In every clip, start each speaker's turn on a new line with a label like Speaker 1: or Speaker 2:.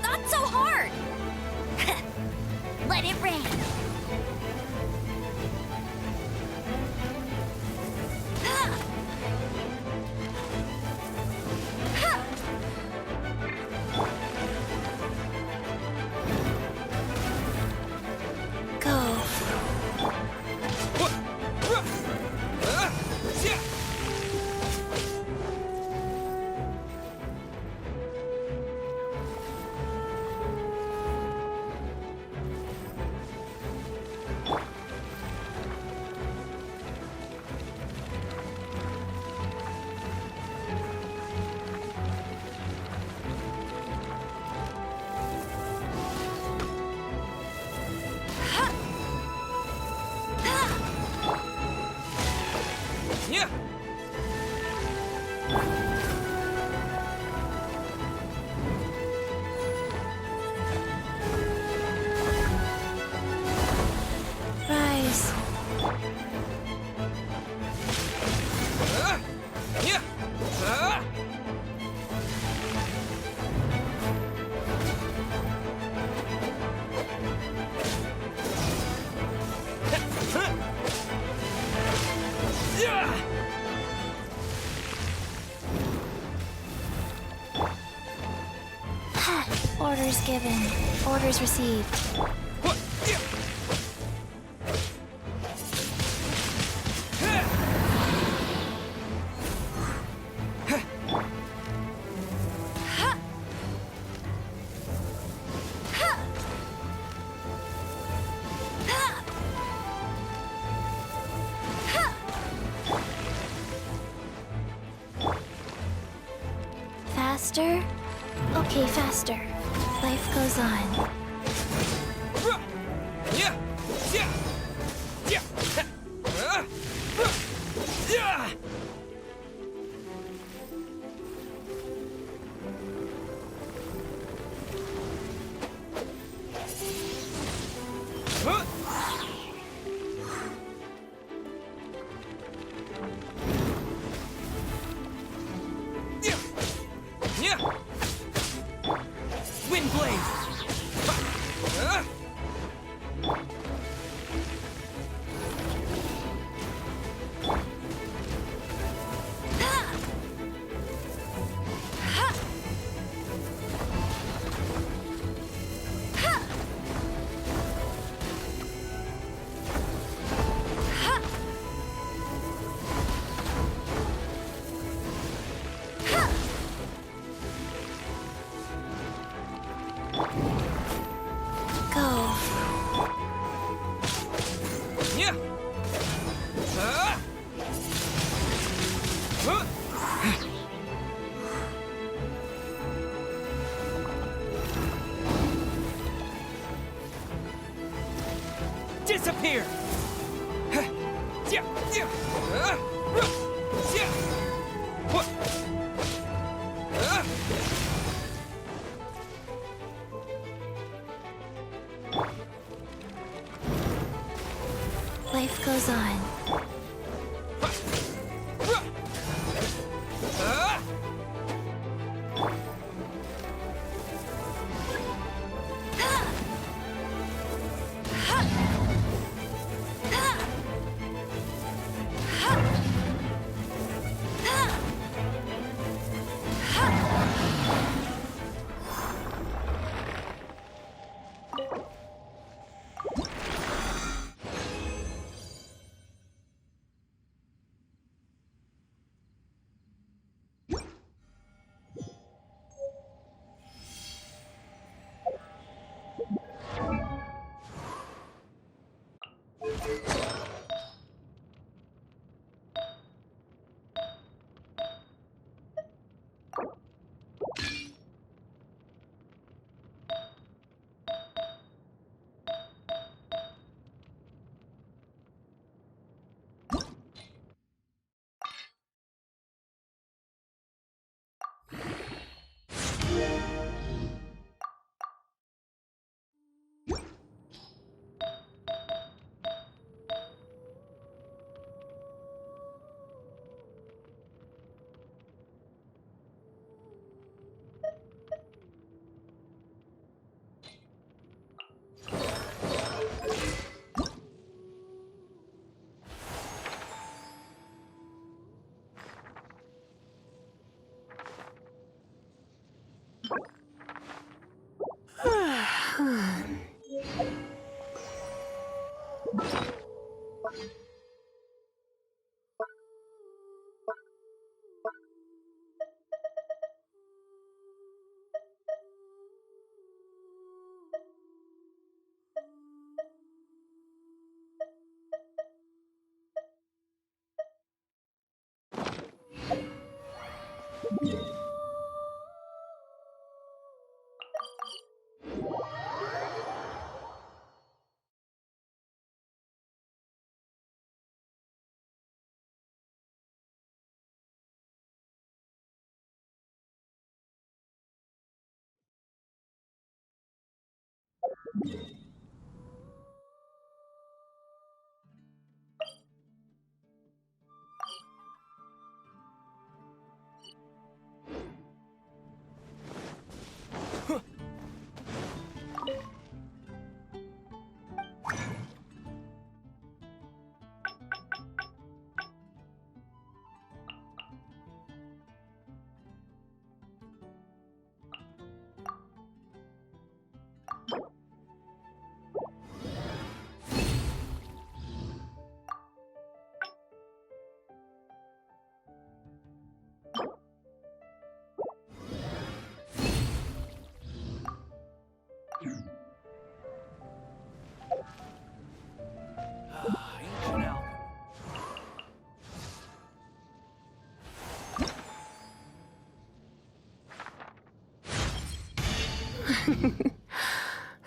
Speaker 1: Not so hard! Let it rain! Rise. Orders given. Orders received. Faster? Okay, faster. Life goes on.
Speaker 2: Wind blade! Disappear!
Speaker 1: Life goes on.
Speaker 2: Ancient alchemy.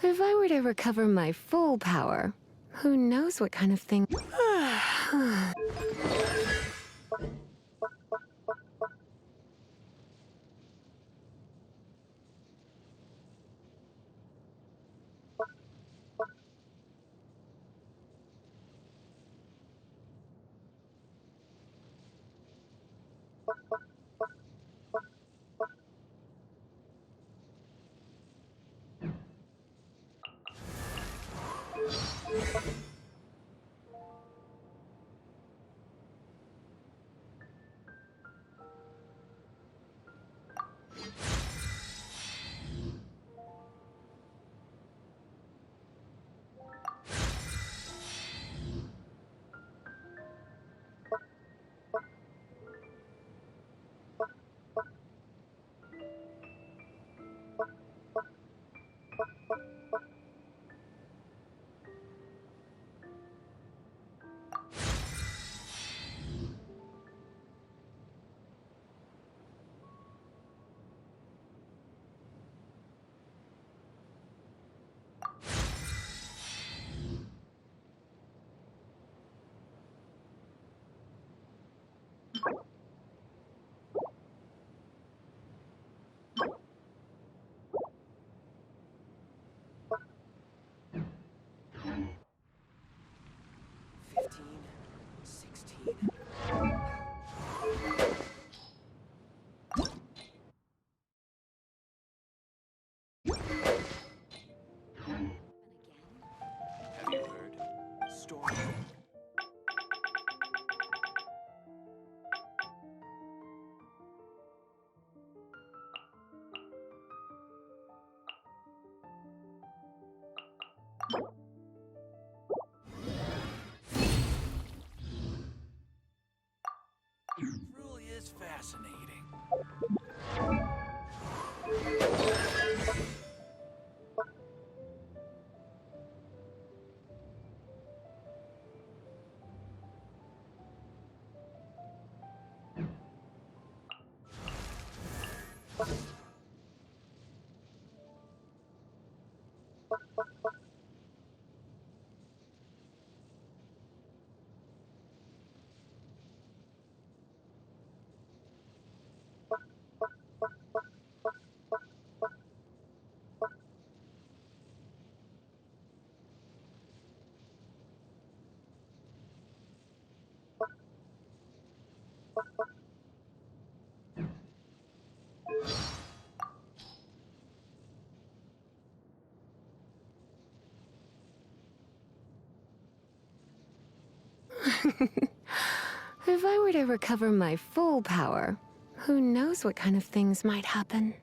Speaker 3: If I were to recover my full power, who knows what kind of thing...
Speaker 2: Have you heard? Storm. Really is fascinating.
Speaker 3: If I were to recover my full power, who knows what kind of things might happen?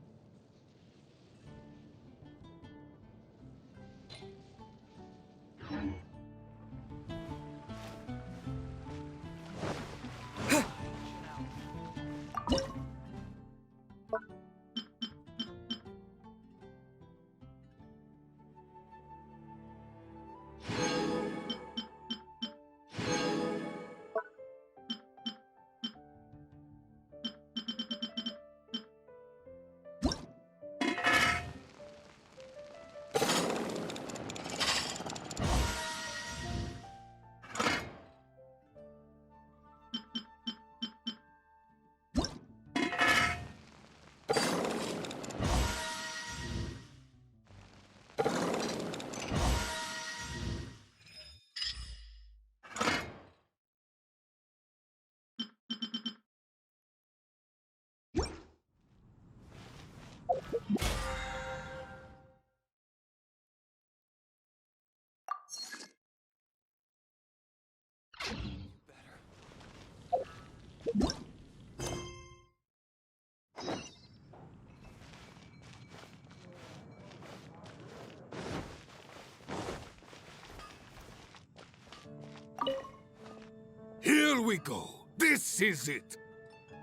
Speaker 4: we go. This is it.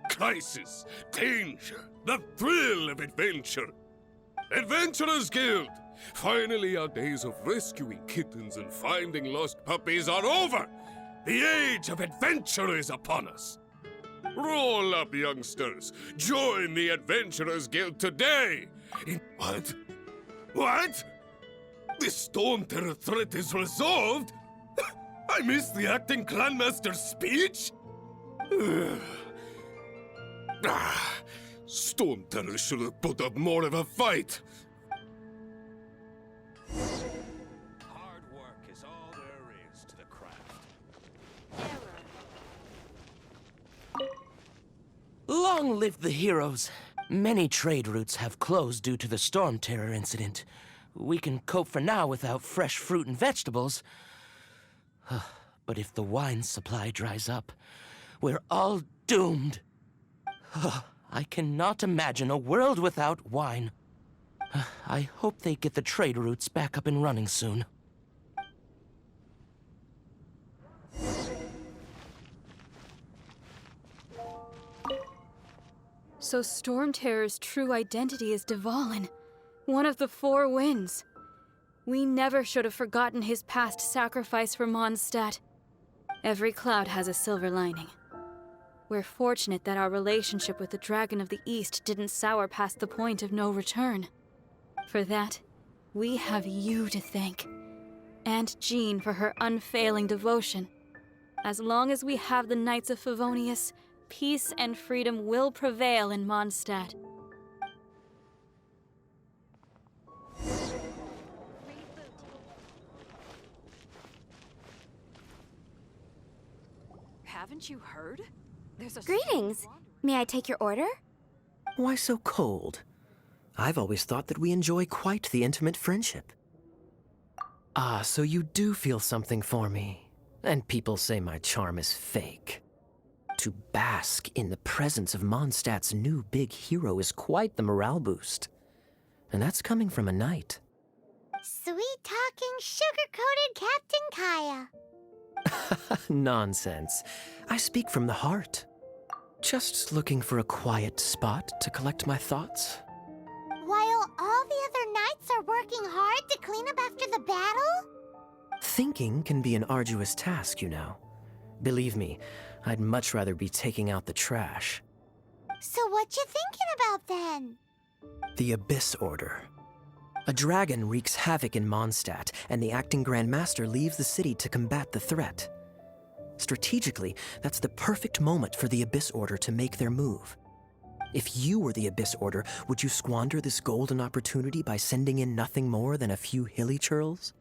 Speaker 4: Crisis, danger, the thrill of adventure. Adventurers Guild! Finally, our days of rescuing kittens and finding lost puppies are over! The age of adventure is upon us! Roll up, youngsters! Join the Adventurers Guild today! What? What? The Storm Terror threat is resolved? I missed the acting clanmaster's speech? Storm Terror should have put up more of a fight.
Speaker 2: Hard work is all there is to the craft.
Speaker 5: Long live the heroes! Many trade routes have closed due to the Storm Terror incident. We can cope for now without fresh fruit and vegetables. But if the wine supply dries up, we're all doomed. I cannot imagine a world without wine. I hope they get the trade routes back up and running soon.
Speaker 6: So Storm Terror's true identity is Dvalin, one of the Four Winds. We never should have forgotten his past sacrifice for Mondstadt. Every cloud has a silver lining. We're fortunate that our relationship with the Dragon of the East didn't sour past the point of no return. For that, we have you to thank. And Jean for her unfailing devotion. As long as we have the Knights of Favonius, peace and freedom will prevail in Mondstadt.
Speaker 7: Haven't you heard? There's a
Speaker 1: Greetings. May I take your order?
Speaker 8: Why so cold? I've always thought that we enjoy quite the intimate friendship. Ah, so you do feel something for me. And people say my charm is fake. To bask in the presence of Mondstadt's new big hero is quite the morale boost. And that's coming from a knight.
Speaker 1: Sweet-talking, sugar-coated Captain Kaya.
Speaker 8: Nonsense. I speak from the heart. Just looking for a quiet spot to collect my thoughts.
Speaker 1: While all the other knights are working hard to clean up after the battle?
Speaker 8: Thinking can be an arduous task, you know. Believe me, I'd much rather be taking out the trash.
Speaker 1: So what you thinking about then?
Speaker 8: The Abyss Order. A dragon wreaks havoc in Mondstadt, and the acting Grand Master leaves the city to combat the threat. Strategically, that's the perfect moment for the Abyss Order to make their move. If you were the Abyss Order, would you squander this golden opportunity by sending in nothing more than a few hilly churls?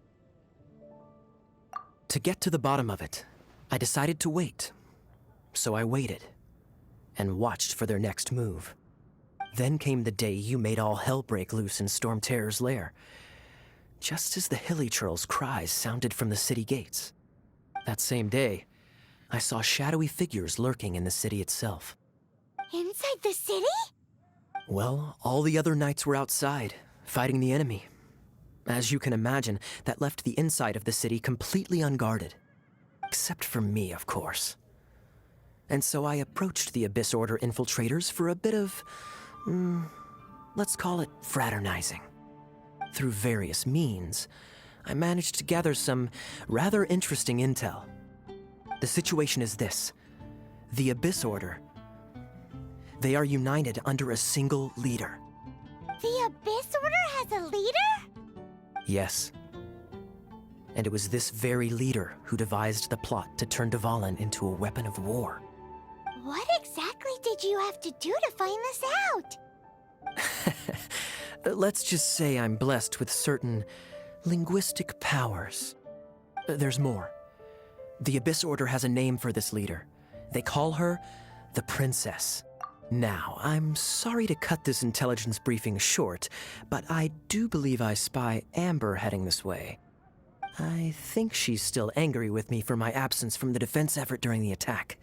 Speaker 8: To get to the bottom of it, I decided to wait. So I waited, and watched for their next move. Then came the day you made all hell break loose in Storm Terror's lair, just as the hilly churl's cries sounded from the city gates. That same day, I saw shadowy figures lurking in the city itself.
Speaker 1: Inside the city?
Speaker 8: Well, all the other knights were outside, fighting the enemy. As you can imagine, that left the inside of the city completely unguarded. Except for me, of course. And so I approached the Abyss Order infiltrators for a bit of, let's call it fraternizing. Through various means, I managed to gather some rather interesting intel. The situation is this. The Abyss Order, they are united under a single leader.
Speaker 1: The Abyss Order has a leader?
Speaker 8: Yes. And it was this very leader who devised the plot to turn Dvalin into a weapon of war.
Speaker 1: What exactly did you have to do to find this out?
Speaker 8: Let's just say I'm blessed with certain linguistic powers. There's more. The Abyss Order has a name for this leader. They call her the Princess. Now, I'm sorry to cut this intelligence briefing short, but I do believe I spy Amber heading this way. I think she's still angry with me for my absence from the defense effort during the attack.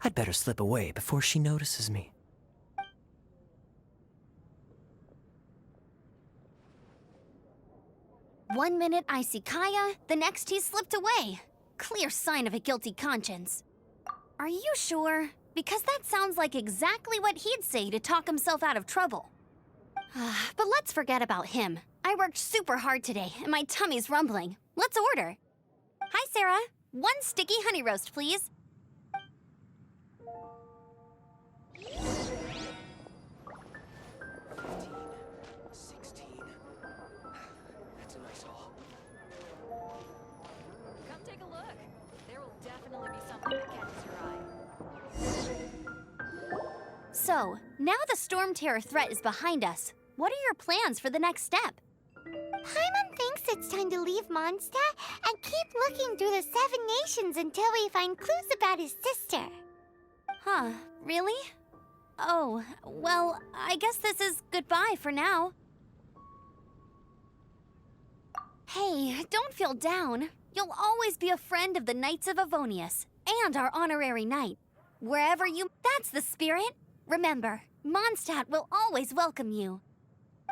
Speaker 8: I'd better slip away before she notices me.
Speaker 1: One minute I see Kaya, the next he's slipped away. Clear sign of a guilty conscience.
Speaker 9: Are you sure? Because that sounds like exactly what he'd say to talk himself out of trouble. But let's forget about him. I worked super hard today, and my tummy's rumbling. Let's order. Hi, Sarah. 1 sticky honey roast, please.
Speaker 5: 16. That's a nice haul.
Speaker 7: Come take a look. There will definitely be something that catches your eye.
Speaker 9: So, now the Storm Terror threat is behind us. What are your plans for the next step?
Speaker 1: Paimon thinks it's time to leave Mondstadt and keep looking through the 7 nations until we find clues about his sister.
Speaker 9: Huh, really? Oh, well, I guess this is goodbye for now. Hey, don't feel down. You'll always be a friend of the Knights of Avonius, and our honorary knight. Wherever you... That's the spirit. Remember, Mondstadt will always welcome you.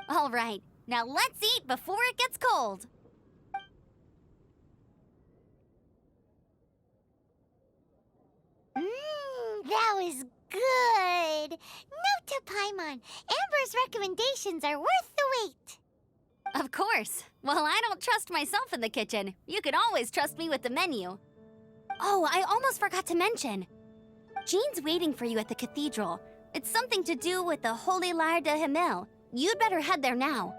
Speaker 9: All right, now let's eat before it gets cold.
Speaker 1: That was good. Note to Paimon, Amber's recommendations are worth the wait.
Speaker 9: Of course. Well, I don't trust myself in the kitchen. You can always trust me with the menu. Oh, I almost forgot to mention. Jean's waiting for you at the cathedral. It's something to do with the Holy Lyre de Himmel. You'd better head there now.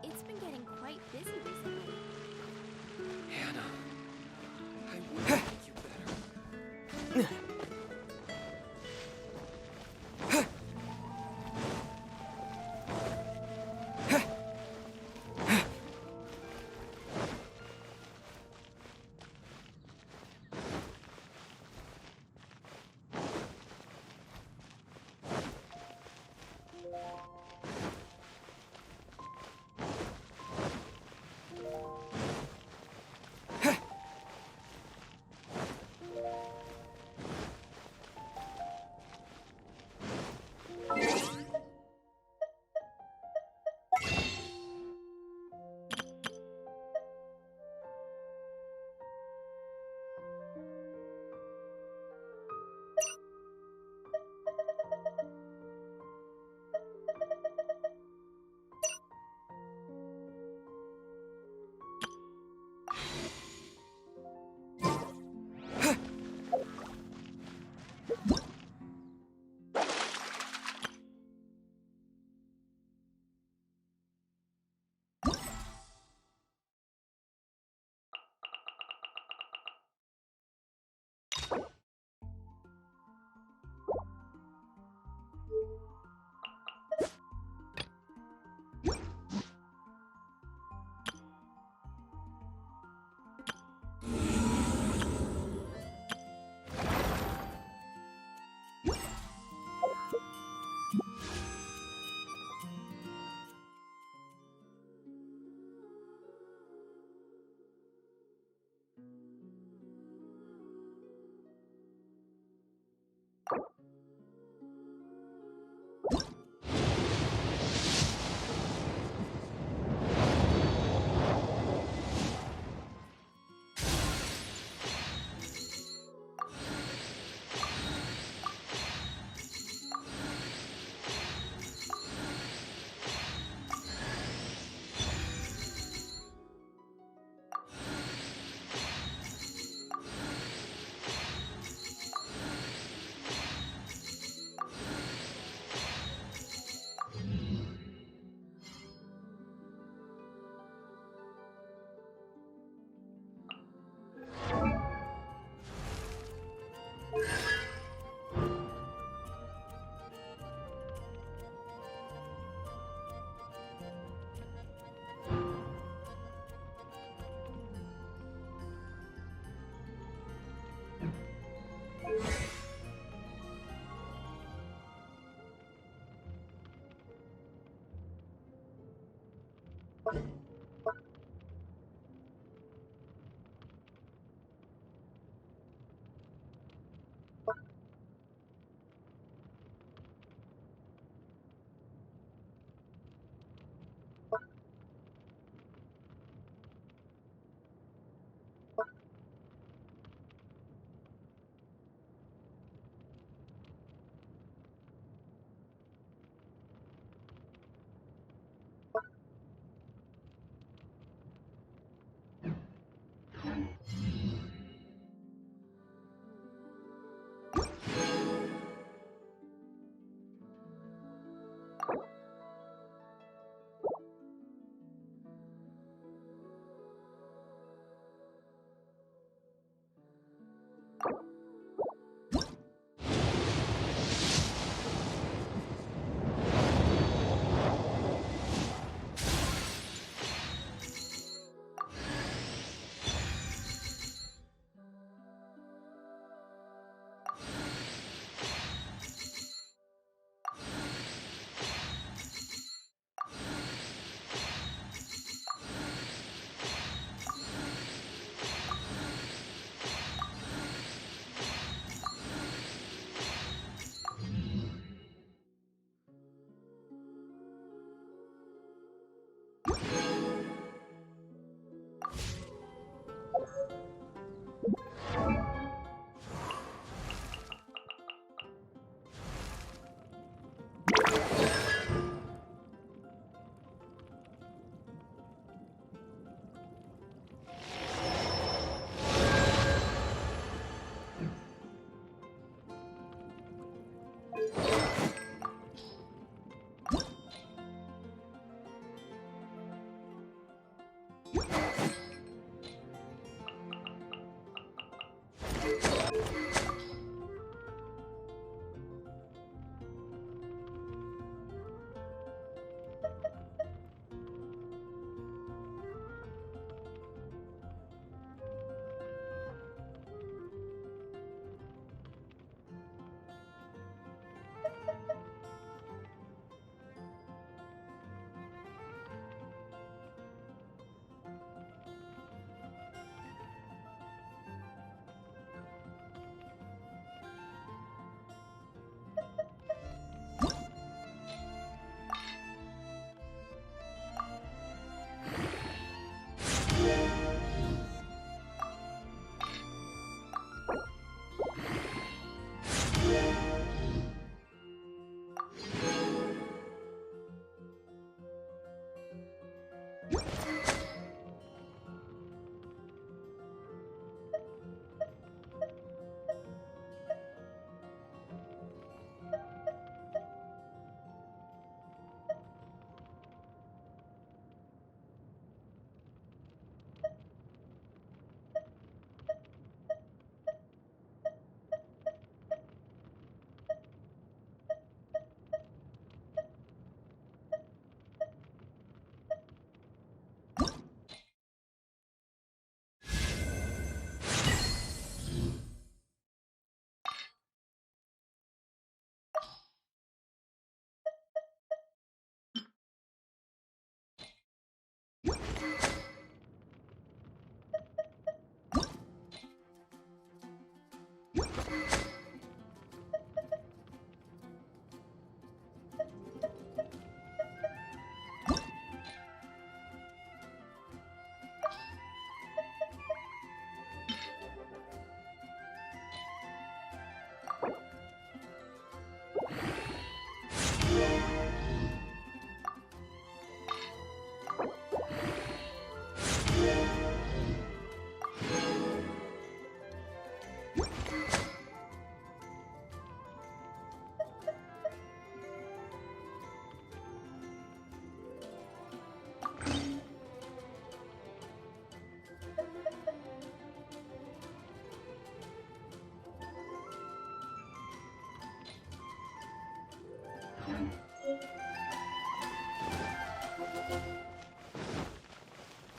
Speaker 9: It's been getting quite busy recently.
Speaker 5: Hannah, I will make you better.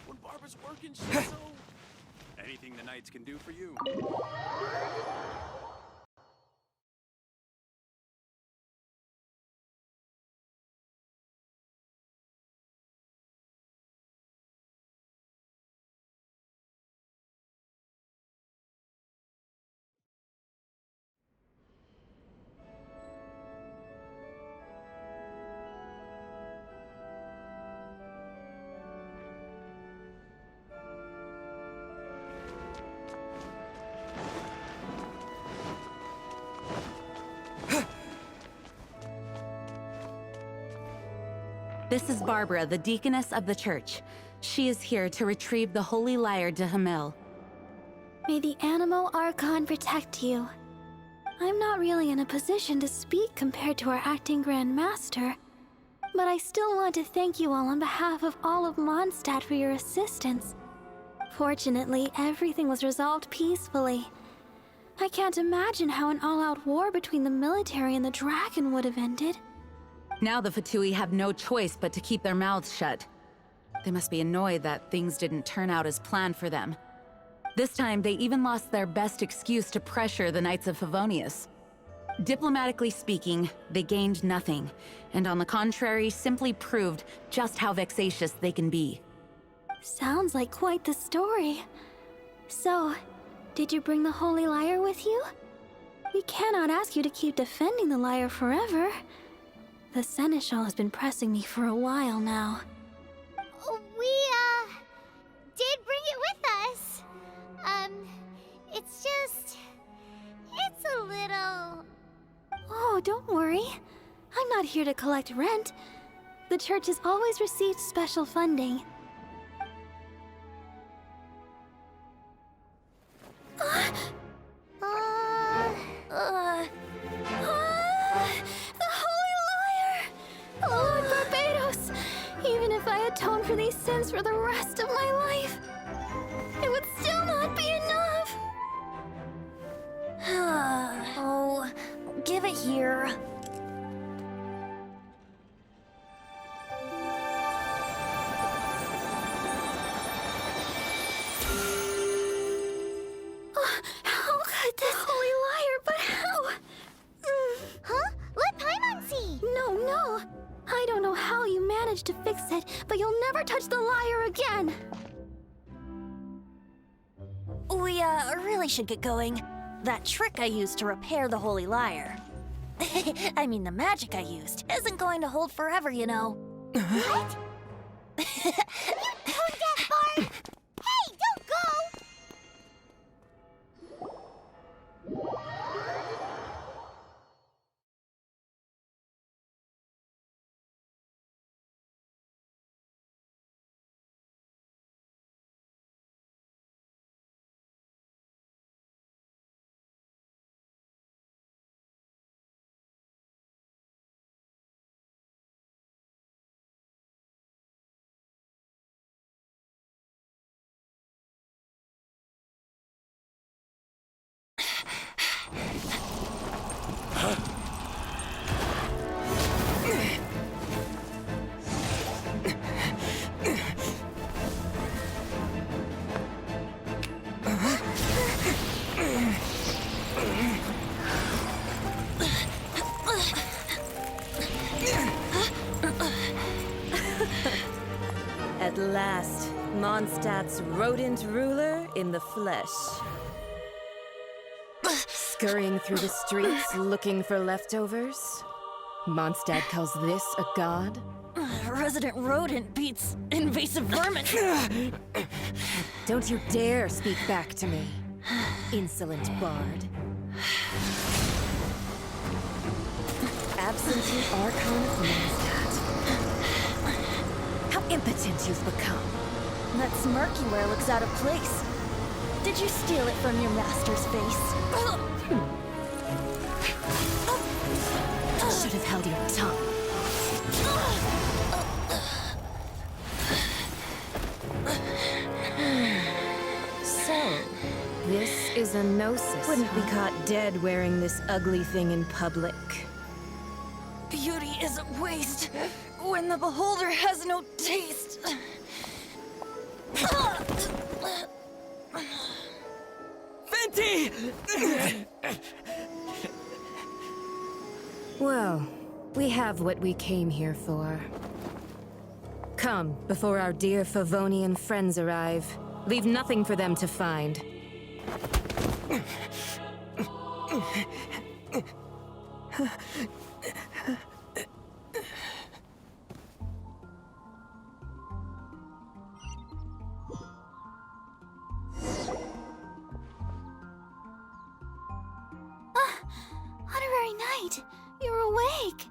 Speaker 2: When Barbara's working, she's so... Anything the Knights can do for you.
Speaker 10: This is Barbara, the deaconess of the church. She is here to retrieve the holy lyre de Hamil.
Speaker 1: May the Animo Archon protect you. I'm not really in a position to speak compared to our acting Grand Master, but I still want to thank you all on behalf of all of Mondstadt for your assistance. Fortunately, everything was resolved peacefully. I can't imagine how an all-out war between the military and the dragon would have ended.
Speaker 10: Now the Fatui have no choice but to keep their mouths shut. They must be annoyed that things didn't turn out as planned for them. This time, they even lost their best excuse to pressure the Knights of Favonius. Diplomatically speaking, they gained nothing, and on the contrary, simply proved just how vexatious they can be.
Speaker 1: Sounds like quite the story. So, did you bring the Holy Lyre with you? We cannot ask you to keep defending the lyre forever. The Seneschal has been pressing me for a while now.
Speaker 9: We, did bring it with us. It's a little...
Speaker 1: Oh, don't worry. I'm not here to collect rent. The church has always received special funding. wins for the rest of my life, it would still not be enough.
Speaker 9: Oh, give it here.
Speaker 1: How could this holy liar, but how?
Speaker 9: Huh? Let Paimon see!
Speaker 1: No. I don't know how you managed to fix it, but you'll never touch the lyre again.
Speaker 9: We, really should get going. That trick I used to repair the holy lyre. I mean, the magic I used isn't going to hold forever, you know. What? You tone-deaf bard! Hey, don't go!
Speaker 11: At last, Mondstadt's rodent ruler in the flesh. Scurrying through the streets looking for leftovers? Mondstadt calls this a god?
Speaker 9: Resident rodent beats invasive vermin.
Speaker 11: Don't you dare speak back to me, insolent bard. Absentee Archon of Mondstadt. How impotent you've become.
Speaker 9: That smirk you wear looks out of place. Did you steal it from your master's face?
Speaker 11: Should have held your tongue. So, this is a gnosis. Wouldn't be caught dead wearing this ugly thing in public.
Speaker 9: Beauty is a waste when the beholder has no taste.
Speaker 5: Venti!
Speaker 11: Well, we have what we came here for. Come, before our dear Favonian friends arrive. Leave nothing for them to find.
Speaker 1: Honorary Knight, you're awake.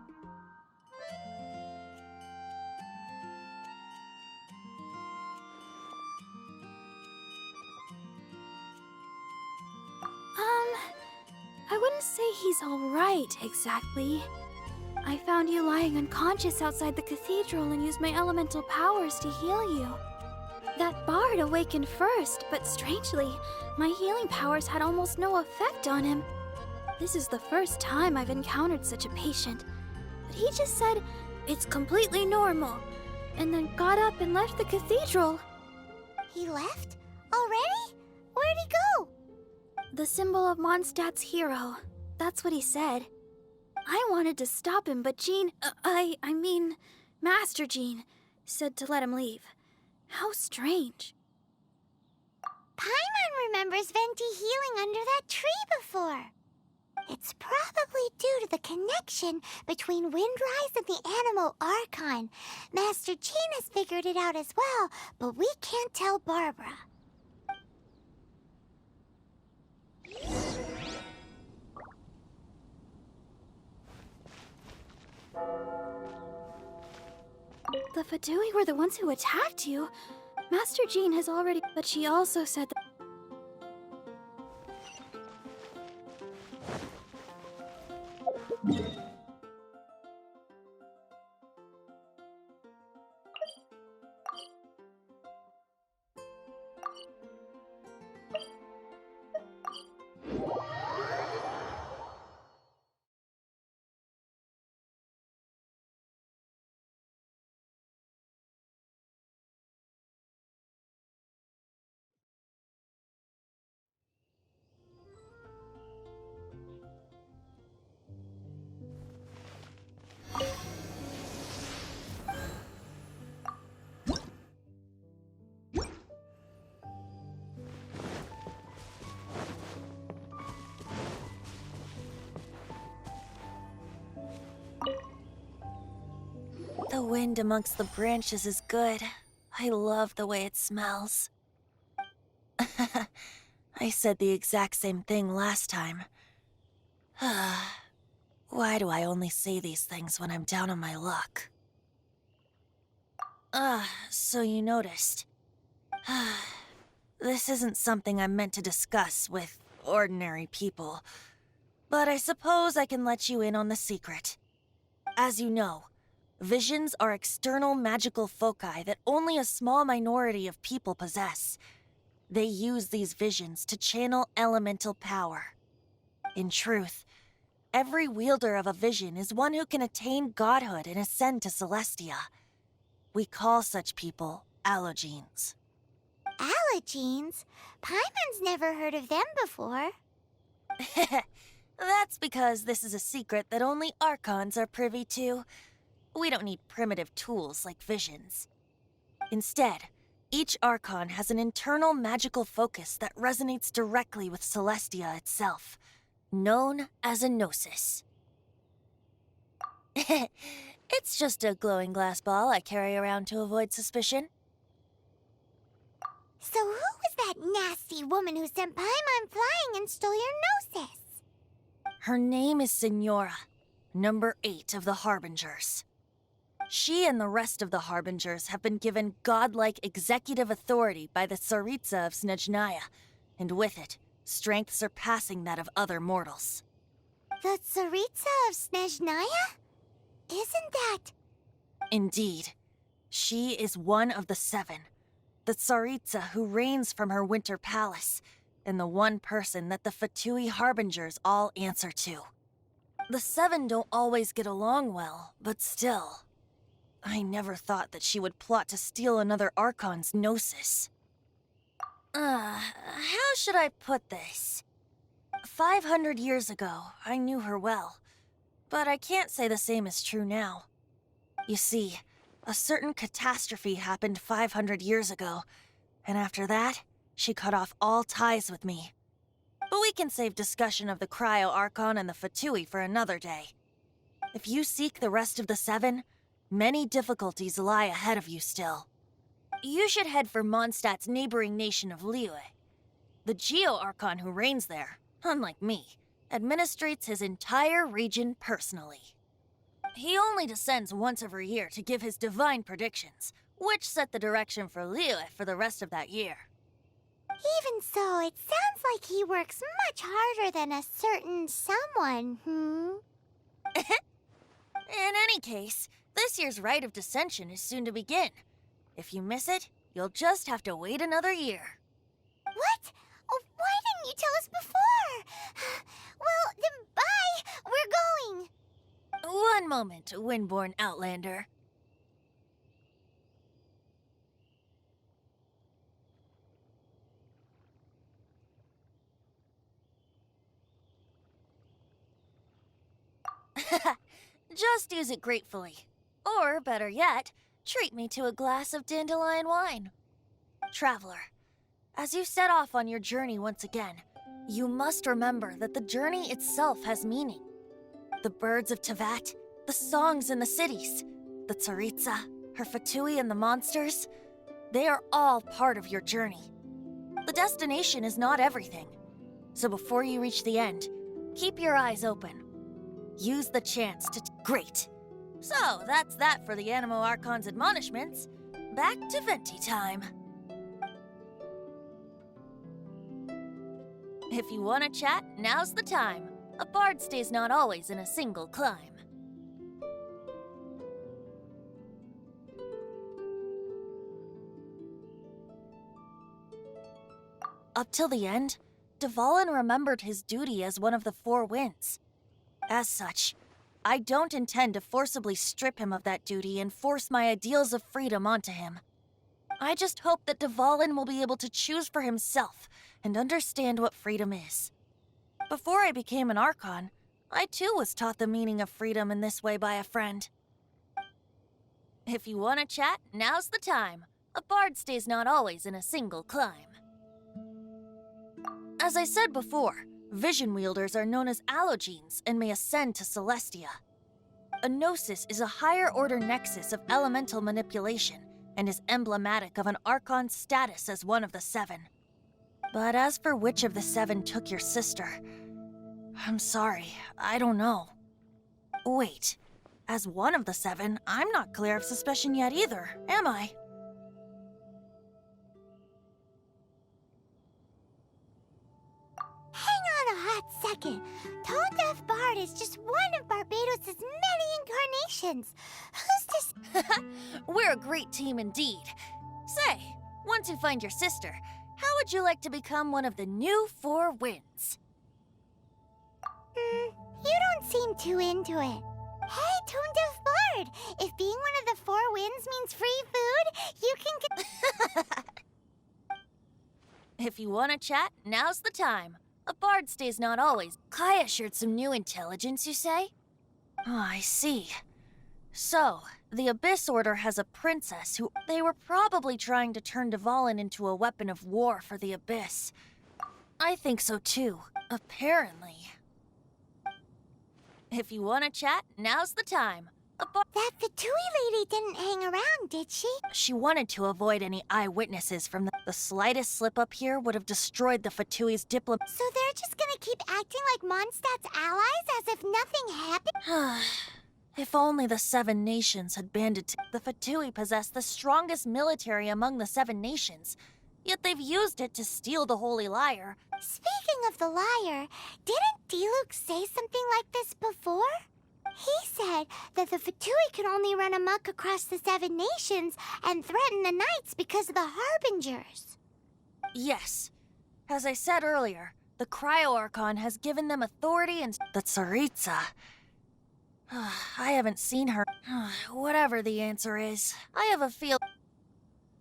Speaker 1: I wouldn't say he's all right, exactly. I found you lying unconscious outside the cathedral and used my elemental powers to heal you. That bard awakened first, but strangely, my healing powers had almost no effect on him. This is the first time I've encountered such a patient, but he just said it's completely normal, and then got up and left the cathedral.
Speaker 9: He left? Already? Where'd he go?
Speaker 1: The symbol of Mondstadt's hero. That's what he said. I wanted to stop him, but Jean, I mean, Master Jean, said to let him leave. How strange.
Speaker 9: Paimon remembers Venti healing under that tree before. It's probably due to the connection between Windrise and the Animal Archon. Master Jean has figured it out as well, but we can't tell Barbara.
Speaker 1: The Fatui were the ones who attacked you. Master Jean has already... But she also said that...
Speaker 12: The wind amongst the branches is good. I love the way it smells. I said the exact same thing last time. Why do I only say these things when I'm down on my luck? So you noticed. This isn't something I'm meant to discuss with ordinary people, but I suppose I can let you in on the secret. As you know, visions are external magical foci that only a small minority of people possess. They use these visions to channel elemental power. In truth, every wielder of a vision is one who can attain godhood and ascend to Celestia. We call such people allogenes.
Speaker 13: Allogenes? Paimon's never heard of them before.
Speaker 12: That's because this is a secret that only Archons are privy to. We don't need primitive tools like visions. Instead, each Archon has an internal magical focus that resonates directly with Celestia itself, known as a gnosis. It's just a glowing glass ball I carry around to avoid suspicion.
Speaker 13: So who was that nasty woman who sent Paimon flying and stole your gnosis?
Speaker 12: Her name is Signora, number 8 of the Harbingers. She and the rest of the Harbingers have been given godlike executive authority by the Tsaritsa of Snezhnaya, and with it, strength surpassing that of other mortals.
Speaker 13: The Tsaritsa of Snezhnaya? Isn't that...
Speaker 12: Indeed. She is one of the 7, the Tsaritsa who reigns from her winter palace, and the one person that the Fatui Harbingers all answer to. The 7 don't always get along well, but still. I never thought that she would plot to steal another Archon's gnosis. How should I put this? 500 years ago, I knew her well, but I can't say the same is true now. You see, a certain catastrophe happened 500 years ago, and after that, she cut off all ties with me. But we can save discussion of the Cryo-Archon and the Fatui for another day. If you seek the rest of the 7, many difficulties lie ahead of you still. You should head for Mondstadt's neighboring nation of Liyue. The Geo-Archon who reigns there, unlike me, administrates his entire region personally. He only descends once every year to give his divine predictions, which set the direction for Liyue for the rest of that year.
Speaker 13: Even so, it sounds like he works much harder than a certain someone,
Speaker 12: In any case, this year's Rite of Descension is soon to begin. If you miss it, you'll just have to wait another year.
Speaker 13: What? Oh, why didn't you tell us before? Well, then bye! We're going!
Speaker 12: One moment, Windborn Outlander. Just use it gratefully. Or, better yet, treat me to a glass of dandelion wine. Traveler, as you set off on your journey once again, you must remember that the journey itself has meaning. The birds of Teyvat, the songs in the cities, the Tsaritsa, her Fatui and the monsters, they are all part of your journey. The destination is not everything. So before you reach the end, keep your eyes open. Use the chance to... Great! So, that's that for the Animo Archon's admonishments. Back to Venti time. If you want to chat, now's the time. A bard stays not always in a single climb. Up till the end, Dvalin remembered his duty as one of the 4 winds. As such, I don't intend to forcibly strip him of that duty and force my ideals of freedom onto him. I just hope that Dvalin will be able to choose for himself and understand what freedom is. Before I became an Archon, I too was taught the meaning of freedom in this way by a friend. If you want to chat, now's the time. A bard stays not always in a single climb. As I said before, vision wielders are known as allogenes and may ascend to Celestia. A gnosis is a higher order nexus of elemental manipulation and is emblematic of an Archon's status as one of the seven. But as for which of the seven took your sister, I'm sorry, I don't know. Wait, as one of the seven, I'm not clear of suspicion yet either, am I?
Speaker 13: Hang on a hot second. Tone Deaf Bard is just one of Barbados' many incarnations. Who's this?
Speaker 12: We're a great team indeed. Say, once you find your sister, how would you like to become one of the new Four Winds?
Speaker 13: You don't seem too into it. Hey, Tone Deaf Bard! If being one of the Four Winds means free food, you can get...
Speaker 12: If you want to chat, now's the time. A bard stays not always. Kaya shared some new intelligence, you say? Oh, I see. So, the Abyss Order has a princess who... They were probably trying to turn Dvalin into a weapon of war for the Abyss. I think so too, apparently. If you want to chat, now's the time.
Speaker 13: That Fatui lady didn't hang around, did she?
Speaker 12: She wanted to avoid any eyewitnesses from the slightest slip-up here would have destroyed the Fatui's diplomat.
Speaker 13: So they're just gonna keep acting like Mondstadt's allies as if nothing happened?
Speaker 12: If only the Seven Nations had banded together. The Fatui possess the strongest military among the Seven Nations, yet they've used it to steal the Holy Lyre.
Speaker 13: Speaking of the lyre, didn't Diluc say something like this before? He said that the Fatui could only run amok across the Seven Nations and threaten the Knights because of the Harbingers.
Speaker 12: Yes. As I said earlier, the Cryo-Archon has given them authority and... The Tsaritsa... I haven't seen her. Whatever the answer is, I have a feel...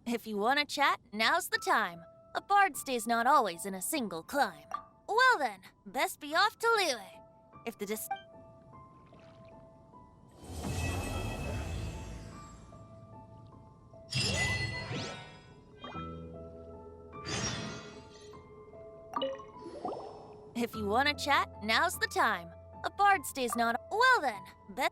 Speaker 12: If you want to chat, now's the time. A bard stays not always in a single climb. Well then, best be off to Liyue. If the If you want to chat, now's the time. A bard stays not... Well then, bet...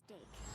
Speaker 13: mistake.